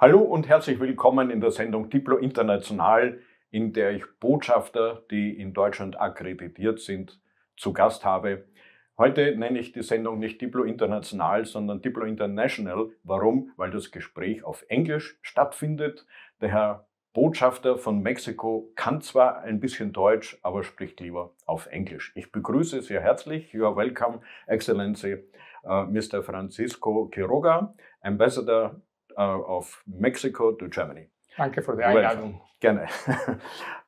Hallo und herzlich willkommen in der Sendung Diplo International, in der ich Botschafter, die in Deutschland akkreditiert sind, zu Gast habe. Heute nenne ich die Sendung nicht Diplo International, sondern Diplo International. Warum? Weil das Gespräch auf Englisch stattfindet. Der Herr Botschafter von Mexiko kann zwar ein bisschen Deutsch, aber spricht lieber auf Englisch. Ich begrüße sehr herzlich. You are welcome, Excellency, Mr. Francisco Quiroga, Ambassador of Mexico to Germany. Danke für die Einladung. Gerne.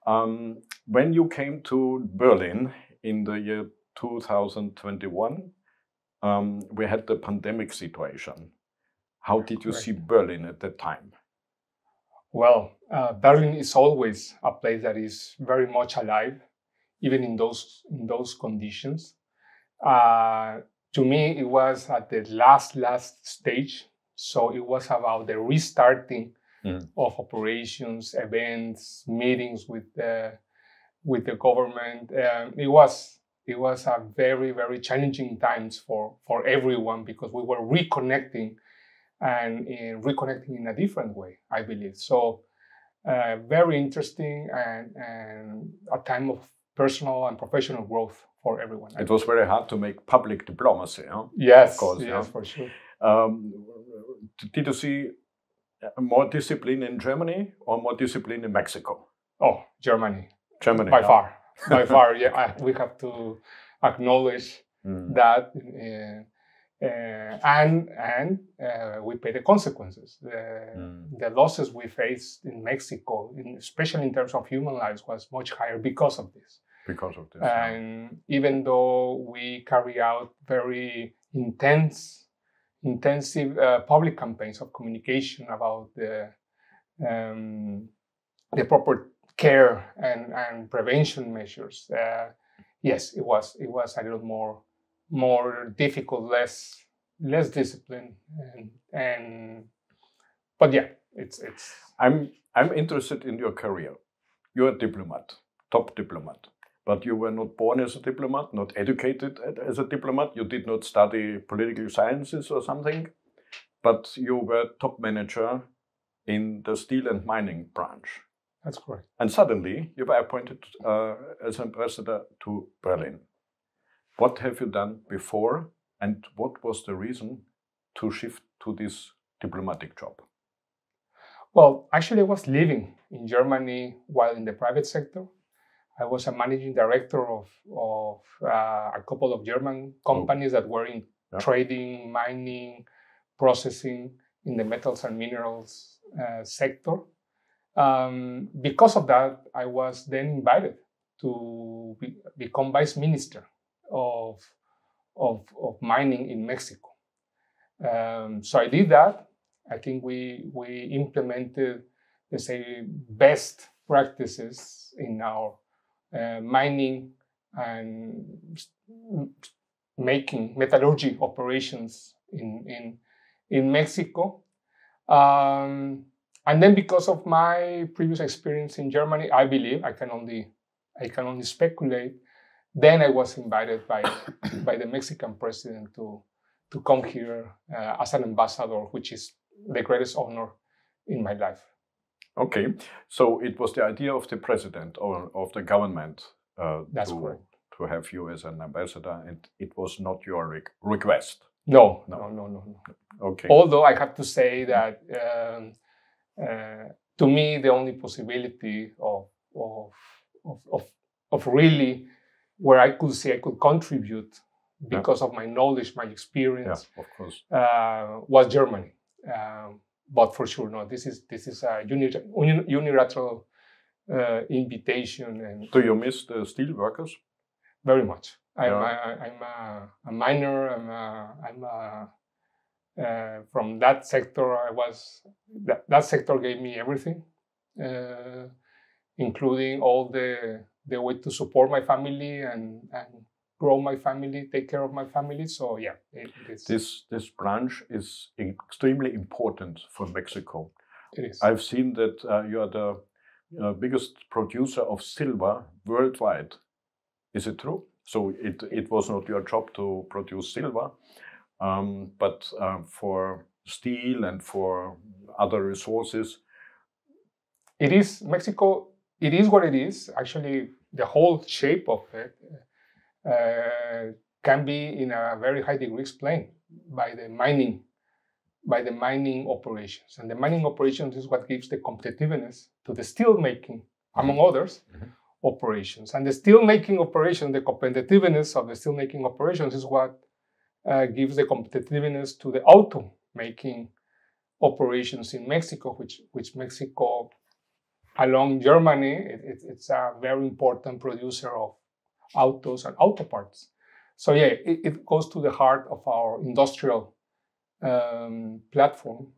When you came to Berlin in the year 2021, we had the pandemic situation. How did you see Berlin at that time? Well, Berlin is always a place that is very much alive, even in those conditions. To me, it was at the last stage. So it was about the restarting of operations, events, meetings with the government. It was a very, very challenging times for everyone because we were reconnecting and reconnecting in a different way, I believe. So very interesting and a time of personal and professional growth for everyone. It was very hard to make public diplomacy, huh? Yes, of course, yes, for sure. Did you see more discipline in Germany or more discipline in Mexico? Oh, Germany. Germany. By far. By far, yeah. We have to acknowledge that. And we pay the consequences. The losses we faced in Mexico, especially in terms of human lives, was much higher because of this. Because of this. And even though we carry out very intensive public campaigns of communication about the proper care and prevention measures, yes, it was a little more difficult, less discipline, but yeah, it's. I'm interested in your career. You're a diplomat, top diplomat. But you were not born as a diplomat, not educated as a diplomat. You did not study political sciences or something, but you were top manager in the steel and mining branch. That's correct. And suddenly you were appointed as ambassador to Berlin. What have you done before, and what was the reason to shift to this diplomatic job? Well, actually, I was living in Germany while in the private sector. I was a managing director of a couple of German companies that were in trading, mining, processing in the metals and minerals sector. Because of that, I was then invited to become vice minister of mining in Mexico. So I did that. I think we implemented, let's say, best practices in our mining and making metallurgy operations in Mexico, and then because of my previous experience in Germany, I believe I can only speculate. Then I was invited by the Mexican president to come here as an ambassador, which is the greatest honor in my life. Okay, so it was the idea of the president or of the government to have you as an ambassador, and it was not your request. No. Okay. Although I have to say that to me the only possibility of really where I could say I could contribute because of my knowledge, my experience, of course, was Germany. But for sure, no. This is a unilateral invitation. And do you miss the steel workers? Very much. I'm a miner. From that sector. That sector gave me everything, including all the way to support my family and grow my family, take care of my family. So yeah, it is. This branch is extremely important for Mexico. It is. I've seen that you are the biggest producer of silver worldwide. Is it true? So it was not your job to produce silver, but for steel and for other resources? It is Mexico. It is what it is. Actually, the whole shape of it can be in a very high degree explained by the mining operations. And the mining operations is what gives the competitiveness to the steel making, among others, operations. And the steel making operation, the competitiveness of the steel making operations is what gives the competitiveness to the auto making operations in Mexico, which Mexico, along Germany, it's a very important producer of autos and auto parts. So yeah, it goes to the heart of our industrial platform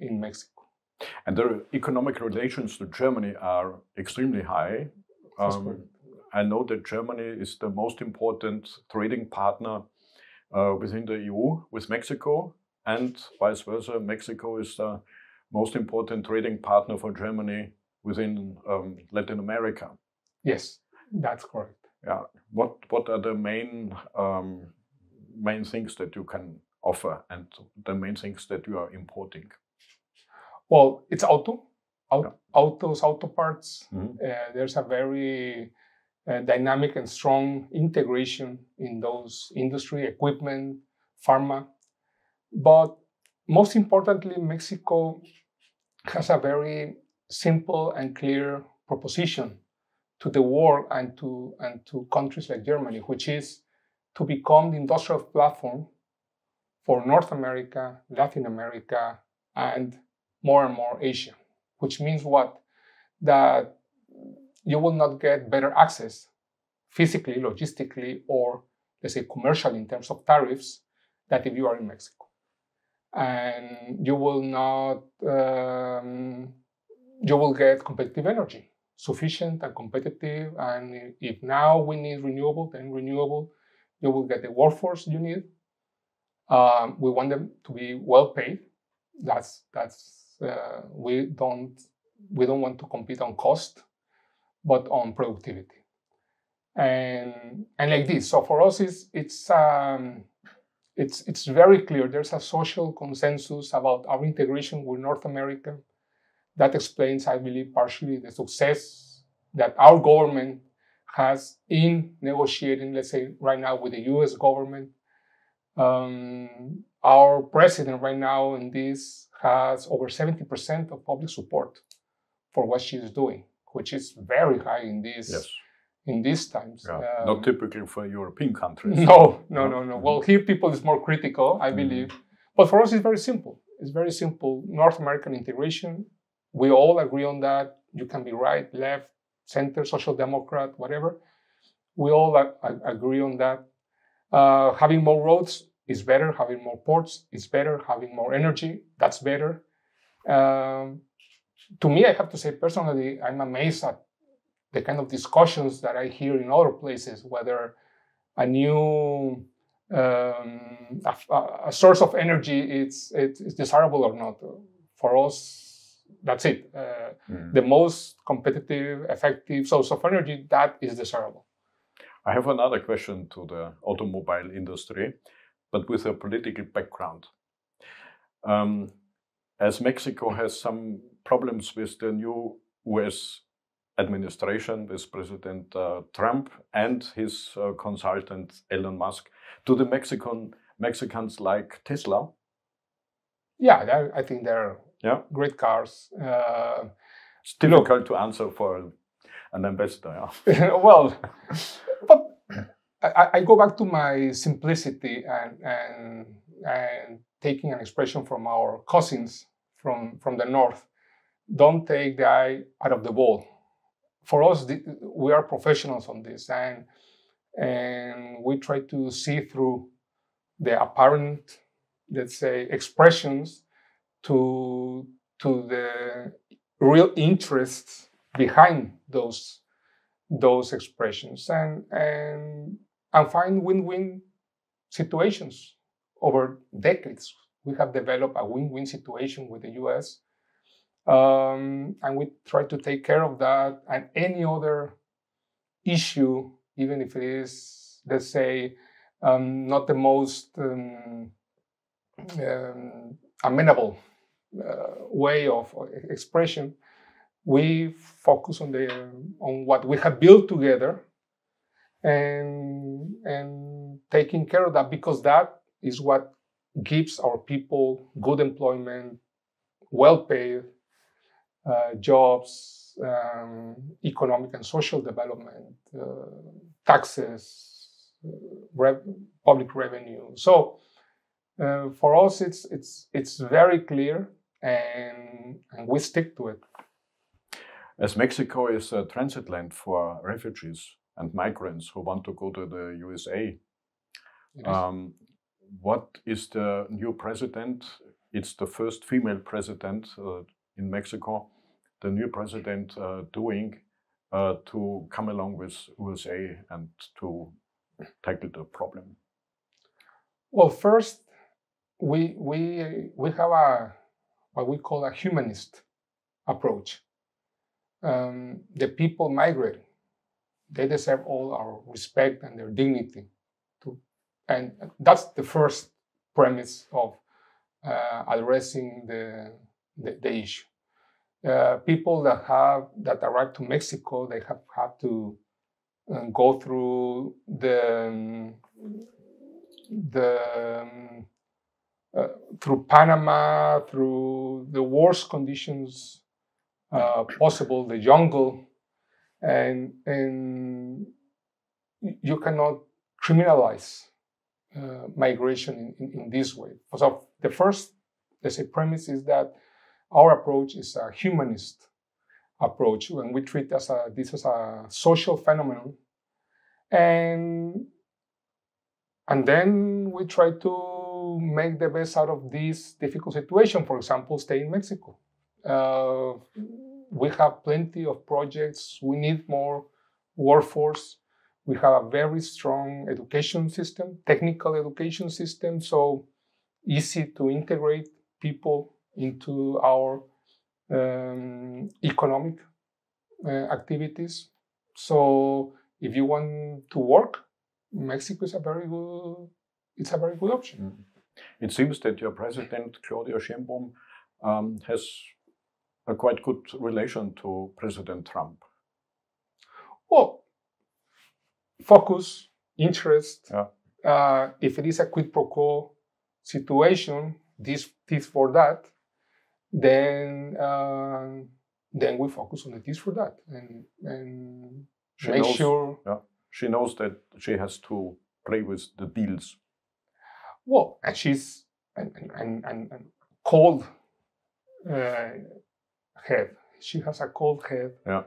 in Mexico. And the economic relations to Germany are extremely high. I know that Germany is the most important trading partner within the EU with Mexico, and vice versa. Mexico is the most important trading partner for Germany within Latin America. Yes, that's correct. Yeah. What are the main things that you can offer and the main things that you are importing? Well, it's autos, auto parts. There's a very dynamic and strong integration in those industry, equipment, pharma. But most importantly, Mexico has a very simple and clear proposition to the world and to countries like Germany, which is to become the industrial platform for North America, Latin America, and more Asia. Which means what? That you will not get better access physically, logistically, or let's say commercially in terms of tariffs than if you are in Mexico. And you will not, you will get competitive energy, sufficient and competitive. And if now we need renewable, then renewable, you will get the workforce you need. We want them to be well paid. We don't want to compete on cost, but on productivity. And like this. So for us, it's very clear. There's a social consensus about our integration with North America. That explains, I believe, partially the success that our government has in negotiating, let's say, right now with the US government. Our president right now in this has over 70% of public support for what she is doing, which is very high in this. Yes. In these times. Yeah. Not typical for European countries. No. Well, here people is more critical, I believe. But for us, it's very simple. It's very simple. North American integration, we all agree on that. You can be right, left, center, social democrat, whatever. We all agree on that. Having more roads is better. Having more ports is better. Having more energy, that's better. To me, I have to say personally, I'm amazed at the kind of discussions that I hear in other places, whether a new a source of energy it's desirable or not. For us, that's it. The most competitive, effective source of energy, that is desirable. I have another question to the automobile industry, but with a political background. As Mexico has some problems with the new US administration, with President Trump and his consultant Elon Musk, do the Mexicans like Tesla? Yeah, I think they're great cars. It's difficult to answer for an ambassador. Yeah. Well, but I go back to my simplicity and taking an expression from our cousins from the north. Don't take the eye out of the ball. For us, we are professionals on this, and we try to see through the apparent, let's say, expressions to the real interests behind those expressions, and find win-win situations. Over decades, we have developed a win-win situation with the US. And we try to take care of that and any other issue, even if it is, let's say, not the most amenable way of expression, we focus on what we have built together and taking care of that, because that is what gives our people good employment, well-paid jobs, economic and social development, taxes, public revenue. So for us, it's very clear, and we stick to it. As Mexico is a transit land for refugees and migrants who want to go to the USA, what is the new president? It's the first female president in Mexico. The new president doing to come along with USA and to tackle the problem? Well, first, we have what we call a humanist approach. The people migrating, they deserve all our respect and their dignity. And that's the first premise of addressing the issue. People that arrive to Mexico, they have to go through through Panama, through the worst conditions possible, the jungle, and you cannot criminalize migration in this way. So the first, let's say, premise is that our approach is a humanist approach, and we treat this as a social phenomenon, and then we try to make the best out of this difficult situation. For example, stay in Mexico. We have plenty of projects. We need more workforce. We have a very strong education system, technical education system, so easy to integrate people into our economic activities. So if you want to work, Mexico is a very good option. It seems that your president, Claudia Sheinbaum, has a quite good relation to President Trump. Well, focus, interest. Yeah. If it is a quid pro quo situation, this for that, then we focus on the this for that, and make sure. Yeah, she knows that she has to play with the deals. Well, and she's and cold head. She has a cold head. Yeah.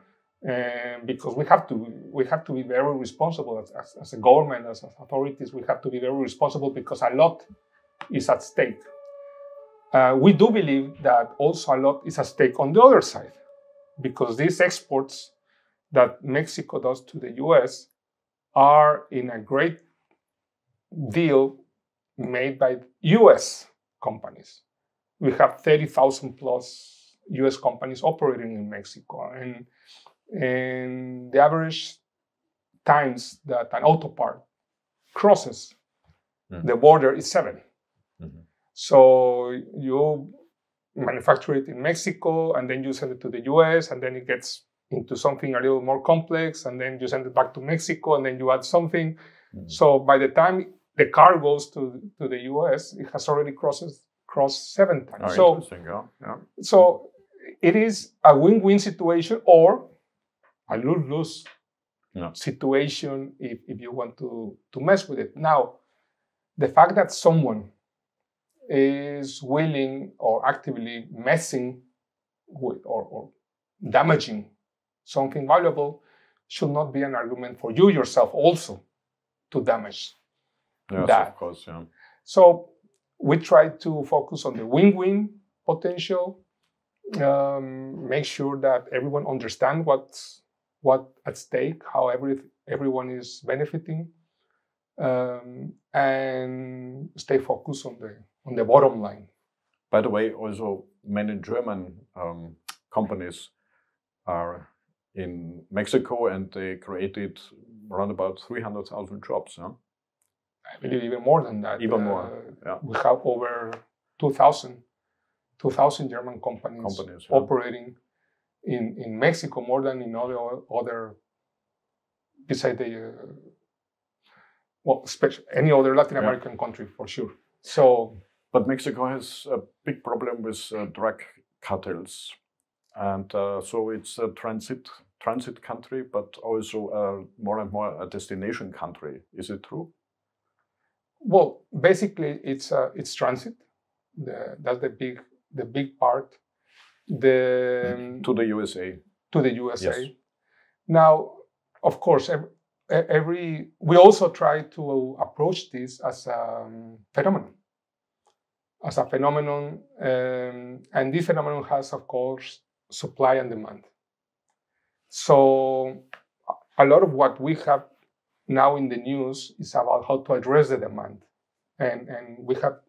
Because we have to be very responsible as a government, as authorities. We have to be very responsible because a lot is at stake. We do believe that also a lot is at stake on the other side, because these exports that Mexico does to the US are in a great deal made by US companies. We have 30,000 plus US companies operating in Mexico, and the average times that an auto part crosses the border is 7. Mm-hmm. So you manufacture it in Mexico, and then you send it to the US, and then it gets into something a little more complex, and then you send it back to Mexico, and then you add something. Mm-hmm. So by the time the car goes to the US, it has already crossed 7 times. Oh, so, interesting. Yeah. So it is a win-win situation or a lose-lose situation if you want to mess with it. Now, the fact that someone is willing or actively messing with or damaging something valuable should not be an argument for you yourself also to damage that. Of course, yeah. So we try to focus on the win-win potential, make sure that everyone understands what's at stake, how everyone is benefiting, and stay focused on the bottom line. By the way, also many German companies are in Mexico, and they created around about 300,000 jobs. Huh? I believe even more than that. Even more. Yeah. We have over 2,000 German companies operating in Mexico, more than in other besides the any other Latin American country for sure. So, but Mexico has a big problem with drug cartels, and so it's a transit country, but also more and more a destination country. Is it true? Well, basically, it's transit. That's the big part. To the USA. To the USA. Yes. Now, of course, we also try to approach this as a phenomenon. And this phenomenon has, of course, supply and demand. So a lot of what we have now in the news is about how to address the demand. And we have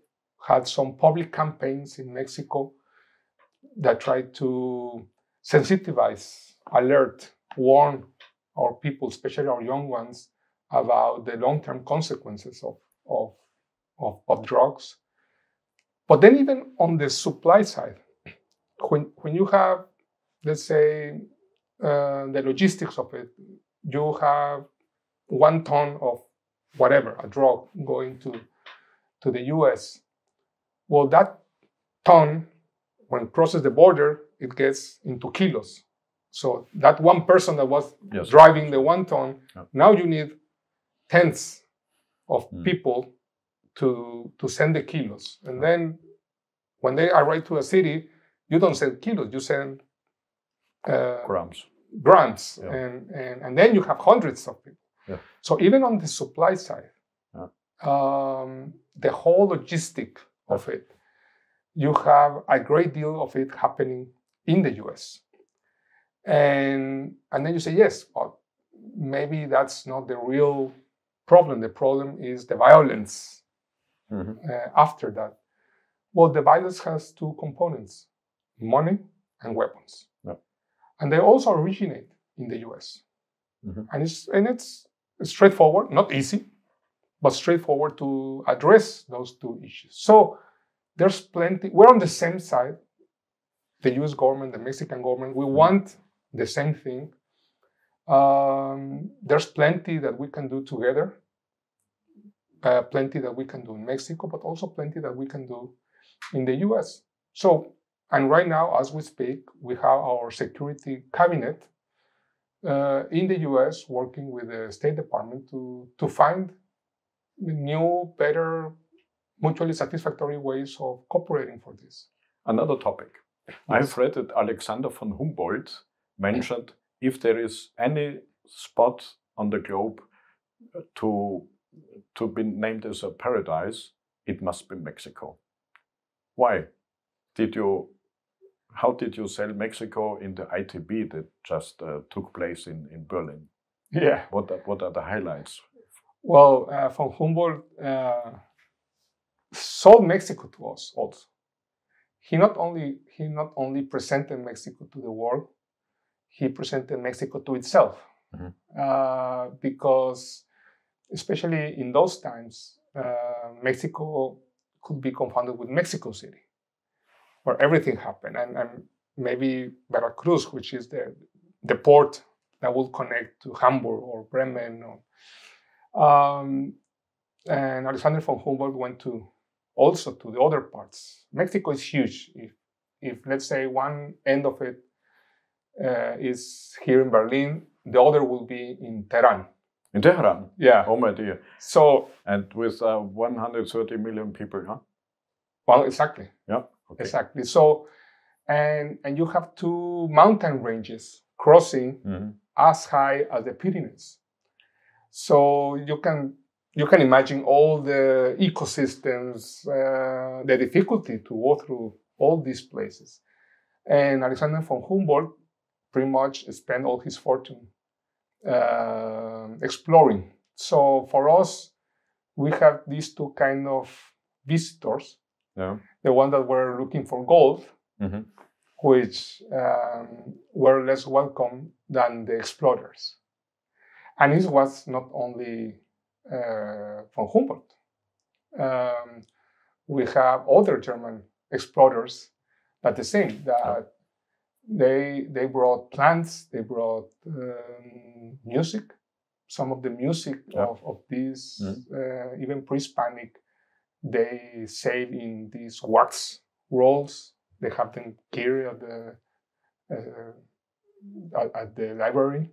had some public campaigns in Mexico that try to sensitize, alert, warn our people, especially our young ones, about the long-term consequences of drugs. But then even on the supply side, when you have, let's say, the logistics of it, you have 1 ton of whatever, a drug going to the US. Well, that ton, when it crosses the border, it gets into kilos. So that one person that was driving the 1 ton, now you need tens of people to send the kilos. And then when they arrive to a city, you don't send kilos, you send grams. Yeah. And then you have hundreds of people. Yeah. So even on the supply side, the whole logistic of it, you have a great deal of it happening in the US. And then you say, yes, but maybe that's not the real problem. The problem is the violence after that. Well, the violence has 2 components, money and weapons. Yeah. And they also originate in the US. And it's straightforward, not easy, but straightforward to address those 2 issues. So there's plenty, we're on the same side, the US government, the Mexican government, we want the same thing. There's plenty that we can do together, plenty that we can do in Mexico, but also plenty that we can do in the US. So, and right now, as we speak, we have our security cabinet in the US working with the State Department to find new, better, mutually satisfactory ways of cooperating for this. Another topic. Yes. I've read that Alexander von Humboldt mentioned if there is any spot on the globe to be named as a paradise, it must be Mexico. Why? How did you sell Mexico in the ITB that just took place in Berlin? Yeah. What are the highlights? Well, von Humboldt sold Mexico to us also. He not only presented Mexico to the world, he presented Mexico to itself. Because especially in those times, Mexico could be confounded with Mexico City, where everything happened, and maybe Veracruz, which is the port that will connect to Hamburg or Bremen. And Alexander von Humboldt went also to the other parts. Mexico is huge. If let's say one end of it is here in Berlin, the other will be in Tehran. In Tehran? Yeah. Oh my dear. So, and with 130 million people, huh? Well, exactly. Yeah. Okay. Exactly. So, and you have 2 mountain ranges crossing as high as the Pyrenees. So you can imagine all the ecosystems, the difficulty to go through all these places. And Alexander von Humboldt pretty much spent all his fortune exploring. So for us, we have these 2 kind of visitors. Yeah. The one that were looking for gold, which were less welcome than the explorers. And it was not only von Humboldt. We have other German explorers that the same, that they brought plants, they brought music. Some of the music of these, even pre-Hispanic, they save in these wax rolls. They have them here at the library.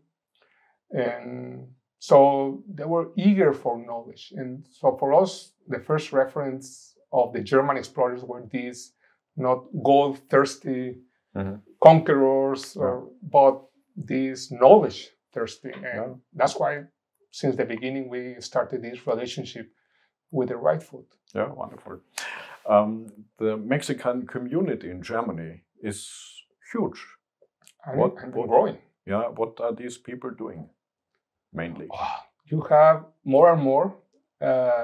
And so they were eager for knowledge. And so for us, the first reference of the German explorers were these not gold-thirsty conquerors, but these knowledge-thirsty. And that's why, since the beginning, we started this relationship with the right foot. Yeah, wonderful. The Mexican community in Germany is huge. And growing. Yeah, what are these people doing mainly? You have more and more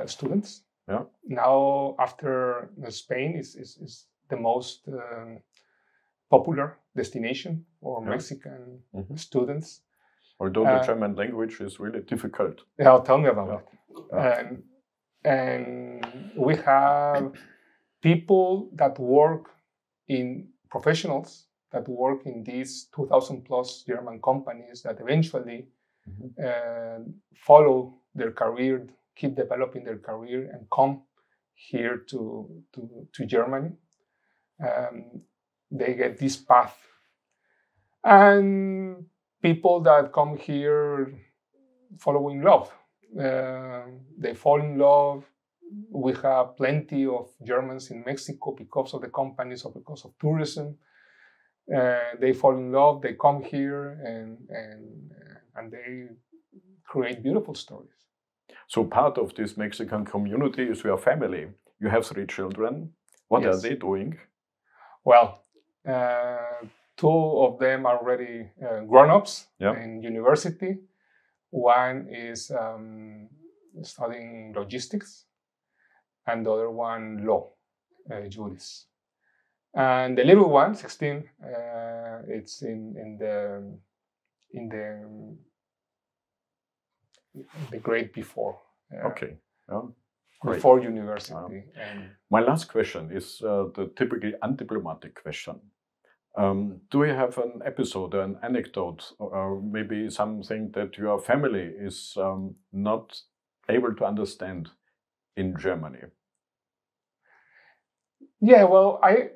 students. Yeah. Now, after Spain is the most popular destination for Mexican students. Although the German language is really difficult. Yeah, tell me about it. And we have people that work in professionals that work in these 2,000 plus German companies that eventually follow their career, keep developing their career, and come here to Germany. They get this path. And people that come here following love. They fall in love. We have plenty of Germans in Mexico because of the companies or because of tourism. They fall in love, they come here, and they create beautiful stories. So part of this Mexican community is your family. You have 3 children. What are they doing? Well, 2 of them are already grown-ups in university. One is studying logistics, and the other one law, juris. And the little one, 16, it's in the grade before. Okay. Before university. My last question is the typically undiplomatic question. Do you have an episode, an anecdote, or maybe something that your family is not able to understand in Germany? Yeah, well, I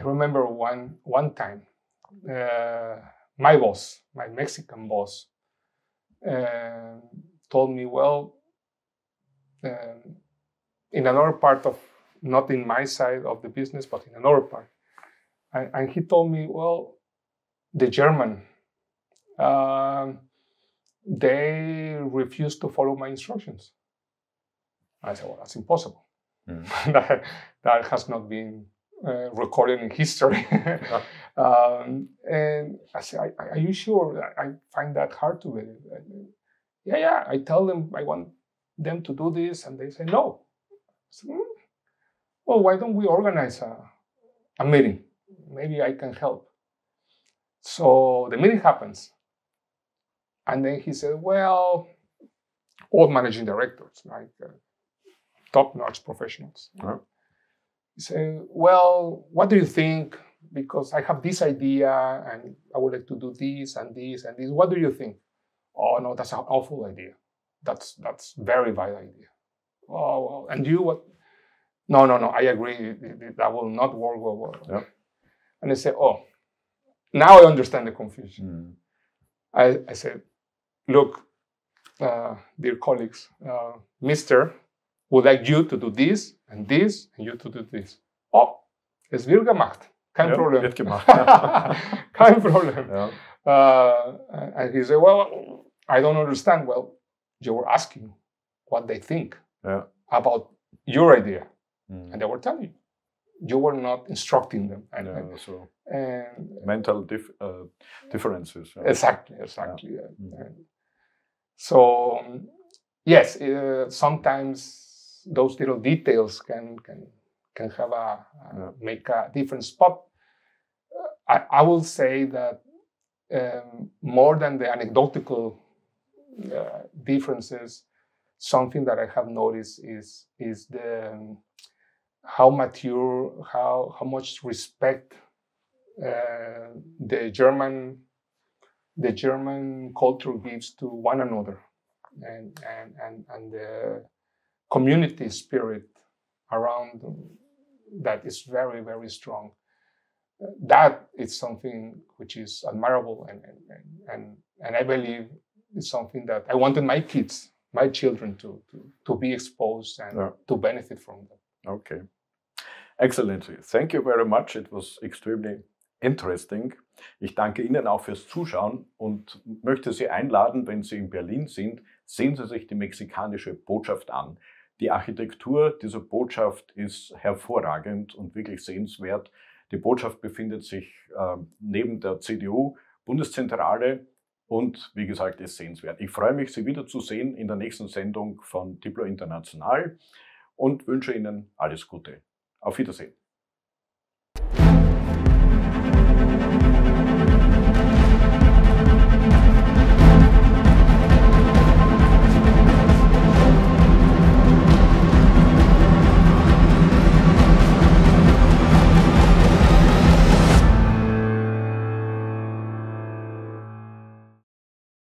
remember one time, my boss, my Mexican boss, told me, well, in another part of, not in my side of the business, but in another part. And he told me, well, the German, they refuse to follow my instructions. I said, well, that's impossible. That has not been recorded in history. And I said, are you sure? I find that hard to believe. Yeah, I tell them I want them to do this, and they say no. I said, well, why don't we organize a meeting? Maybe I can help. So the meeting happens. And then he said, well, all managing directors, like top-notch professionals. He said, well, what do you think? Because I have this idea and I would like to do this and this and this. What do you think? Oh, no, that's an awful idea. That's very bad idea. Oh, well, and you, what? No, I agree. That will not work well. Yeah. And I said, oh, now I understand the confusion. I said, look, dear colleagues, Mr. would like you to do this, and you to do this. Oh, es wird gemacht. Kein Problem. Wird gemacht. Kein Problem. And he said, well, I don't understand. Well, you were asking what they think about your idea. And they were telling you. You were not instructing them. And mental differences. Exactly. So, yes, sometimes those little details can have make a difference. But I will say that more than the anecdotal differences, something that I have noticed is the how mature, how much respect the German culture gives to one another, and the community spirit around that is very, very strong. That is something which is admirable, and I believe it's something that I wanted my kids, my children to be exposed and to benefit from them. Okay. Excellent. Thank you very much. It was extremely interesting. Ich danke Ihnen auch fürs Zuschauen und möchte Sie einladen, wenn Sie in Berlin sind, sehen Sie sich die mexikanische Botschaft an. Die Architektur dieser Botschaft ist hervorragend und wirklich sehenswert. Die Botschaft befindet sich neben der CDU-Bundeszentrale und wie gesagt, ist sehenswert. Ich freue mich, Sie wiederzusehen in der nächsten Sendung von Diplo International und wünsche Ihnen alles Gute. Auf Wiedersehen.